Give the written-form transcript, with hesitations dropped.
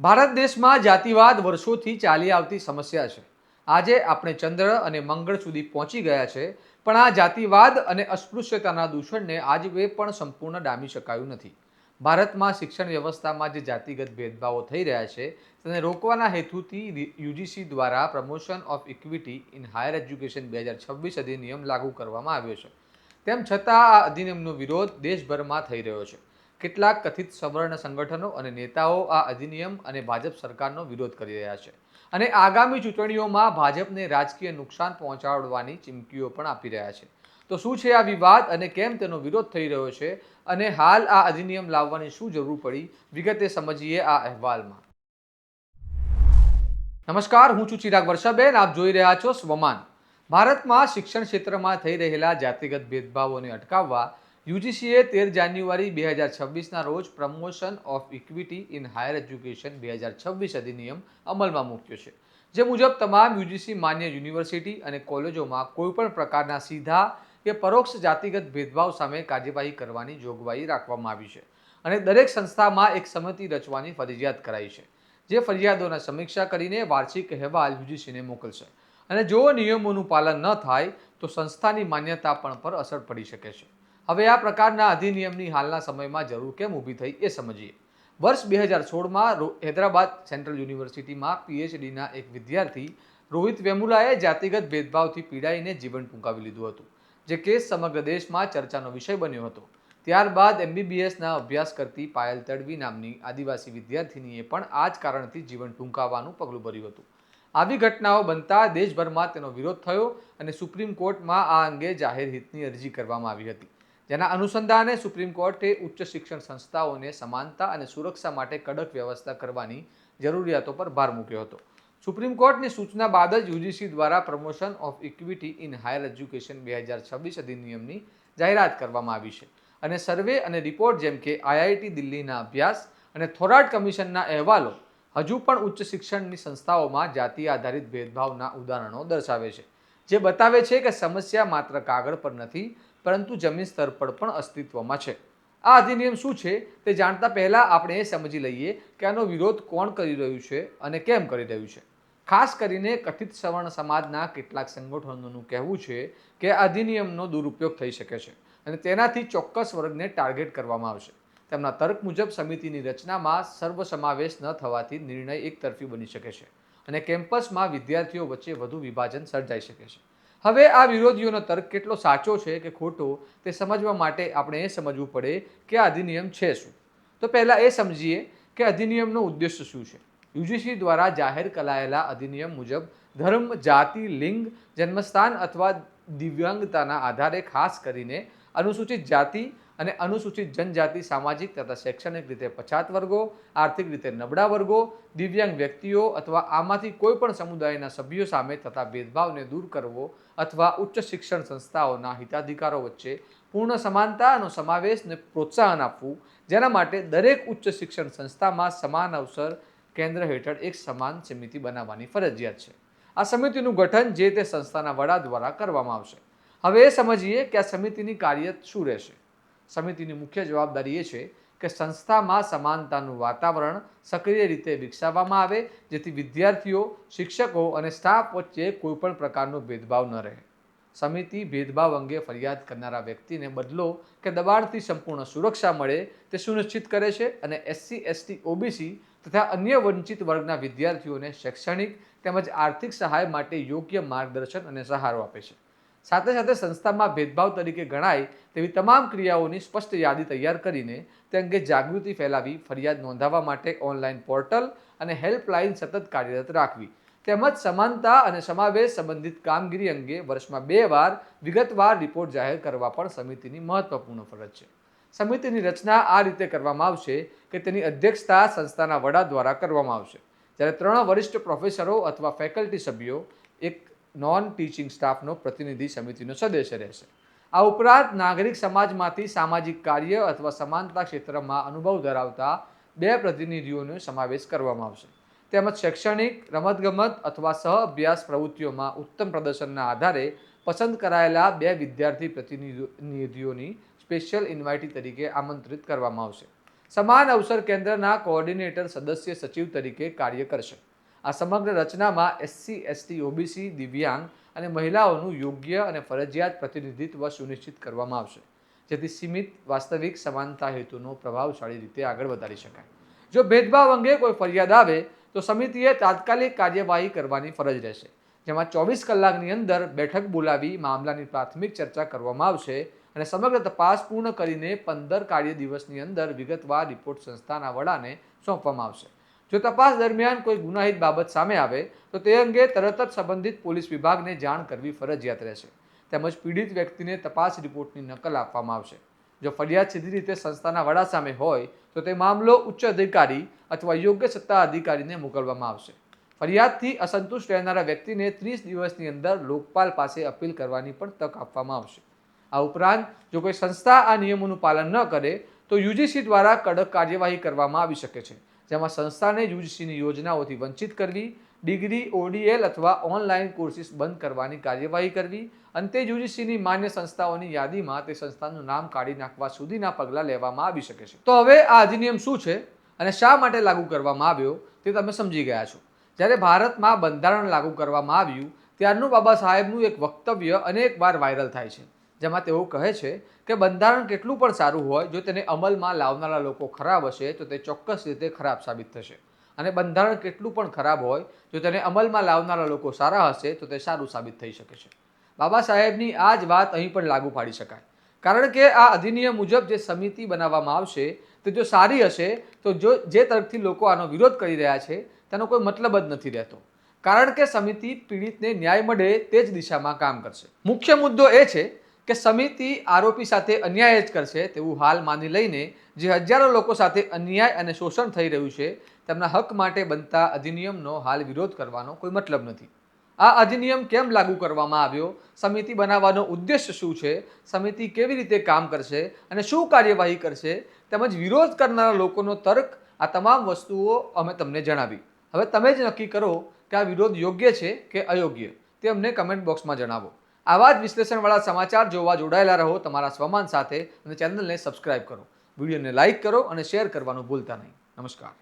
ભારત દેશમાં જાતિવાદ વર્ષોથી ચાલી આવતી સમસ્યા છે. આજે આપણે ચંદ્ર અને મંગળ સુધી પહોંચી ગયા છે, પણ આ જાતિવાદ અને અસ્પૃશ્યતાના દૂષણને આજે પણ સંપૂર્ણ ડામી શકાયું નથી. ભારતમાં શિક્ષણ વ્યવસ્થામાં જે જાતિગત ભેદભાવો થઈ રહ્યા છે તેને રોકવાના હેતુથી યુજીસી દ્વારા promotion of equity in higher education 2026 અધિનિયમ લાગુ કરવામાં આવ્યો છે. તેમ છતાં આ અધિનિયમનો વિરોધ દેશભરમાં થઈ રહ્યો છે. કેટલાક કથિત સવર્ણ સંગઠનો અને નેતાઓ આ અધિનિયમ અને ભાજપ સરકારનો વિરોધ કરી રહ્યા છે અને આગામી ચૂંટણીઓમાં ભાજપને રાજકીય નુકસાન પહોંચાડવાની ચીમકીઓ પણ આપી રહ્યા છે. તો શું છે આ વિવાદ અને કેમ તેનો વિરોધ થઈ રહ્યો છે અને હાલ આ અધિનિયમ લાવવાની શું જરૂર પડી, વિગતે સમજીએ આ અહેવાલમાં. નમસ્કાર, હું છું ચિરાગ વર્ષાબેન. આપ જોઈ રહ્યા છો સ્વમાન. ભારતમાં શિક્ષણ ક્ષેત્રમાં થઈ રહેલા જાતિગત ભેદભાવોને અટકાવવા યુજીસીએ 13 જાન્યુઆરી 2026ના રોજ promotion of equity in higher education 2026 અધિનિયમ અમલમાં મૂક્યો છે. જે મુજબ તમામ યુજીસી માન્ય યુનિવર્સિટી અને કોલેજોમાં કોઈપણ પ્રકારના સીધા કે પરોક્ષ જાતિગત ભેદભાવ સામે કાર્યવાહી કરવાની જોગવાઈ રાખવામાં આવી છે અને દરેક સંસ્થામાં એક સમિતિ રચવાની ફરજિયાત કરાઈ છે, જે ફરિયાદોના સમીક્ષા કરીને વાર્ષિક અહેવાલ યુજીસીને મોકલશે અને જો નિયમોનું પાલન ન થાય તો સંસ્થાની માન્યતા પર અસર પડી શકે છે. હવે આ પ્રકારના અધિનિયમની હાલના સમયમાં જરૂર કેમ ઊભી થઈ એ સમજીએ. વર્ષ 2016માં હૈદરાબાદ સેન્ટ્રલ યુનિવર્સિટીમાં પીએચડીના એક વિદ્યાર્થી રોહિત વેમુલાએ જાતિગત ભેદભાવથી પીડાઈને જીવન ટૂંકાવી લીધું હતું, જે કેસ સમગ્ર દેશમાં ચર્ચાનો વિષય બન્યો હતો. ત્યારબાદ એમબીબીએસના અભ્યાસ કરતી પાયલ તડવી નામની આદિવાસી વિદ્યાર્થીનીએ પણ આ જ કારણથી જીવન ટૂંકાવવાનું પગલું ભર્યું હતું. આવી ઘટનાઓ બનતા દેશભરમાં તેનો વિરોધ થયો અને સુપ્રીમ કોર્ટમાં આ અંગે જાહેર હિતની અરજી કરવામાં આવી હતી, જેના અનુસંધાને સુપ્રીમ કોર્ટે ઉચ્ચ શિક્ષણ સંસ્થાઓને સમાનતા અને સુરક્ષા માટે કડક વ્યવસ્થા કરવાની જરૂરિયાતો પર ભાર મૂક્યો હતો. સુપ્રીમ કોર્ટની સૂચના બાદ જ યુજીસી દ્વારા promotion of equity in higher education 2026 અધિનિયમની જાહેરાત કરવામાં આવી છે અને સર્વે અને રિપોર્ટ જેમ કે આઈઆઈટી દિલ્હીના અભ્યાસ અને થોરાટ કમિશનના અહેવાલો હજુ પણ ઉચ્ચ શિક્ષણની સંસ્થાઓમાં જાતિ આધારિત ભેદભાવના ઉદાહરણો દર્શાવે છે, જે બતાવે છે કે સમસ્યા માત્ર કાગળ પર નથી પરંતુ જમીન સ્તર પર પણ અસ્તિત્વમાં છે. આ અધિનિયમ શું છે તે જાણતા પહેલા આપણે એ સમજી લઈએ કે આનો વિરોધ કોણ કરી રહ્યું છે અને કેમ કરી રહ્યું છે. ખાસ કરીને કથિત સવર્ણ સમાજના કેટલાક સંગઠનોનું કહેવું છે કે આ અધિનિયમનો દુરુપયોગ થઈ શકે છે અને તેનાથી ચોક્કસ વર્ગને ટાર્ગેટ કરવામાં આવશે. તેમના તર્ક મુજબ સમિતિની રચનામાં સર્વસમાવેશ ન થવાથી નિર્ણય એકતરફી બની શકે છે અને કેમ્પસમાં વિદ્યાર્થીઓ વચ્ચે વધુ વિભાજન સર્જાઈ શકે છે. હવે આ વિરોધીઓનો તર્ક કેટલો સાચો છે કે ખોટો તે સમજવા માટે આપણે એ સમજવું પડે કે આ અધિનિયમ છે શું. તો પહેલાં એ સમજીએ કે અધિનિયમનો ઉદ્દેશ્ય શું છે. યુજીસી દ્વારા જાહેર કરાયેલા અધિનિયમ મુજબ ધર્મ, જાતિ, લિંગ, જન્મસ્થાન અથવા દિવ્યાંગતાના આધારે ખાસ કરીને અનુસૂચિત જાતિ અને અનુસૂચિત જનજાતિ, સામાજિક તથા શૈક્ષણિક રીતે પછાત વર્ગો, આર્થિક રીતે નબળા વર્ગો, દિવ્યાંગ વ્યક્તિઓ અથવા આમાંથી કોઈ પણ સમુદાયના સભ્યો સામે થતા ભેદભાવને દૂર કરવો અથવા ઉચ્ચ શિક્ષણ સંસ્થાઓના હિતાધિકારો વચ્ચે પૂર્ણ સમાનતાનો સમાવેશને પ્રોત્સાહન આપવું, જેના માટે દરેક ઉચ્ચ શિક્ષણ સંસ્થામાં સમાન અવસર કેન્દ્ર હેઠળ એક સમાન સમિતિ બનાવવાની ફરજિયાત છે. આ સમિતિનું ગઠન જે તે સંસ્થાના વડા દ્વારા કરવામાં આવશે. હવે એ સમજીએ કે આ સમિતિની કાર્ય શું રહેશે. સમિતિની મુખ્ય જવાબદારી એ છે કે સંસ્થામાં સમાનતાનું વાતાવરણ સક્રિય રીતે વિકસાવવામાં આવે, જેથી વિદ્યાર્થીઓ, શિક્ષકો અને સ્ટાફ વચ્ચે કોઈપણ પ્રકારનો ભેદભાવ ન રહે. સમિતિ ભેદભાવ અંગે ફરિયાદ કરનારા વ્યક્તિને બદલો કે દબાણથી સંપૂર્ણ સુરક્ષા મળે તે સુનિશ્ચિત કરે છે અને એસસી, એસટી, ઓબીસી તથા અન્ય વંચિત વર્ગના વિદ્યાર્થીઓને શૈક્ષણિક તેમજ આર્થિક સહાય માટે યોગ્ય માર્ગદર્શન અને સહારો આપે છે. સાથે સાથે સંસ્થામાં ભેદભાવ તરીકે ગણાય તેવી તમામ ક્રિયાઓની સ્પષ્ટ યાદી તૈયાર કરીને તે અંગે જાગૃતિ ફેલાવી, ફરિયાદ નોંધાવવા માટે ઓનલાઈન પોર્ટલ અને હેલ્પલાઇન સતત કાર્યરત રાખવી, તેમજ સમાનતા અને સમાવેશ સંબંધિત કામગીરી અંગે વર્ષમાં 2 વાર વિગતવાર રિપોર્ટ જાહેર કરવા પણ સમિતિની મહત્વપૂર્ણ ફરજ છે. સમિતિની રચના આ રીતે કરવામાં આવશે કે તેની અધ્યક્ષતા સંસ્થાના વડા દ્વારા કરવામાં આવશે, જ્યારે 3 વરિષ્ઠ પ્રોફેસરો અથવા ફેકલ્ટી સભ્યો, એક નોન ટીચિંગ સ્ટાફનો પ્રતિનિધિ સમિતિનો સદસ્ય રહેશે. આ ઉપરાંત નાગરિક સમાજમાંથી સામાજિક કાર્ય અથવા સમાનતા ક્ષેત્રમાં અનુભવ ધરાવતા 2 પ્રતિનિધિઓનો સમાવેશ કરવામાં આવશે, તેમજ શૈક્ષણિક, રમતગમત અથવા સહ અભ્યાસ પ્રવૃત્તિઓમાં ઉત્તમ પ્રદર્શનના આધારે પસંદ કરાયેલા 2 વિદ્યાર્થી પ્રતિનિધિઓની સ્પેશિયલ ઇન્વાઇટી તરીકે આમંત્રિત કરવામાં આવશે. સમાન અવસર કેન્દ્રના કોઓર્ડિનેટર સદસ્ય સચિવ તરીકે કાર્ય કરશે. આ સમગ્ર રચનામાં એસસી, એસટી, ઓબીસી, દિવ્યાંગ અને મહિલાઓનું યોગ્ય અને ફરજિયાત પ્રતિનિધિત્વ સુનિશ્ચિત કરવામાં આવશે, જેથી સીમિત વાસ્તવિક સમાનતા હેતુનો પ્રભાવશાળી રીતે આગળ વધારી શકાય. જો ભેદભાવ અંગે કોઈ ફરિયાદ આવે તો સમિતિએ તાત્કાલિક કાર્યવાહી કરવાની ફરજ રહેશે, જેમાં 24 કલાકની અંદર બેઠક બોલાવી મામલાની પ્રાથમિક ચર્ચા કરવામાં આવશે અને સમગ્ર તપાસ પૂર્ણ કરીને 15 કાર્ય દિવસની અંદર વિગતવાર રિપોર્ટ સંસ્થાના વડાને સોંપવામાં આવશે. જો તપાસ દરમિયાન કોઈ ગુનાહિત બાબત સામે આવે તો તે અંગે તરત જ સંબંધિત પોલીસ વિભાગને જાણ કરવી ફરજિયાત રહેશે, તેમજ પીડિત વ્યક્તિને તપાસ રિપોર્ટની નકલ આપવામાં આવશે. જો ફરિયાદ સીધી રીતે સંસ્થાના વડા સામે હોય તો તે મામલો ઉચ્ચ અધિકારી અથવા યોગ્ય સત્તા અધિકારીને મોકલવામાં આવશે. ફરિયાદથી અસંતુષ્ટ રહેનારા વ્યક્તિને 30 દિવસની અંદર લોકપાલ પાસે અપીલ કરવાની પણ તક આપવામાં આવશે. આ ઉપરાંત જો કોઈ સંસ્થા આ નિયમોનું પાલન ન કરે તો યુજીસી દ્વારા કડક કાર્યવાહી કરવામાં આવી શકે છે, જેમાં સંસ્થાને યુજીસીની યોજનાઓથી વંચિત કરવી, ડિગ્રી, ઓડીએલ અથવા ઓનલાઈન કોર્સિસ બંધ કરવાની કાર્યવાહી કરવી, અંતે યુજીસીની માન્ય સંસ્થાઓની યાદીમાં તે સંસ્થાનું નામ કાઢી નાખવા સુધીના પગલાં લેવામાં આવી શકે છે. તો હવે આ અધિનિયમ શું છે અને શા માટે લાગુ કરવામાં આવ્યો તે તમે સમજી ગયા છો. જ્યારે ભારતમાં બંધારણ લાગુ કરવામાં આવ્યું ત્યારનું બાબા સાહેબનું એક વક્તવ્ય અનેકવાર વાયરલ થાય છે, જેમાં તેઓ કહે છે કે બંધારણ કેટલું પણ સારું હોય, જો તેને અમલમાં લાવનારા લોકો ખરાબ હશે તો તે ચોક્કસ રીતે ખરાબ સાબિત થશે, અને બંધારણ કેટલું પણ ખરાબ હોય, જો તેને અમલમાં લાવનારા લોકો સારા હશે તો તે સારું સાબિત થઈ શકે છે. બાબા સાહેબની આ જ વાત અહીં પણ લાગુ પાડી શકાય, કારણ કે આ અધિનિયમ મુજબ જે સમિતિ બનાવવામાં આવશે તે જો સારી હશે તો જે તરફથી લોકો આનો વિરોધ કરી રહ્યા છે તેનો કોઈ મતલબ જ નથી રહેતો, કારણ કે સમિતિ પીડિતને ન્યાય મળે તે જ દિશામાં કામ કરશે. મુખ્ય મુદ્દો એ છે કે સમિતિ આરોપી સાથે અન્યાય જ કરશે તેવું હાલ માની લઈને જે હજારો લોકો સાથે અન્યાય અને શોષણ થઈ રહ્યું છે તેમના હક માટે બનતા અધિનિયમનો હાલ વિરોધ કરવાનો કોઈ મતલબ નથી. આ અધિનિયમ કેમ લાગુ કરવામાં આવ્યો, સમિતિ બનાવવાનો ઉદ્દેશ્ય શું છે, સમિતિ કેવી રીતે કામ કરશે અને શું કાર્યવાહી કરશે, તેમજ વિરોધ કરનારા લોકોનો તર્ક, આ તમામ વસ્તુઓ અમે તમને જણાવી. હવે તમે જ નક્કી કરો કે આ વિરોધ યોગ્ય છે કે અયોગ્ય, તે અમને કમેન્ટ બોક્સમાં જણાવો. આવા જ વિશ્લેષણવાળા સમાચાર જોવા જોડાયેલા રહો તમારા સ્વમાન સાથે અને ચેનલને સબસ્ક્રાઇબ કરો. વિડીયોને લાઇક કરો અને શેર કરવાનું ભૂલતા નહીં. નમસ્કાર.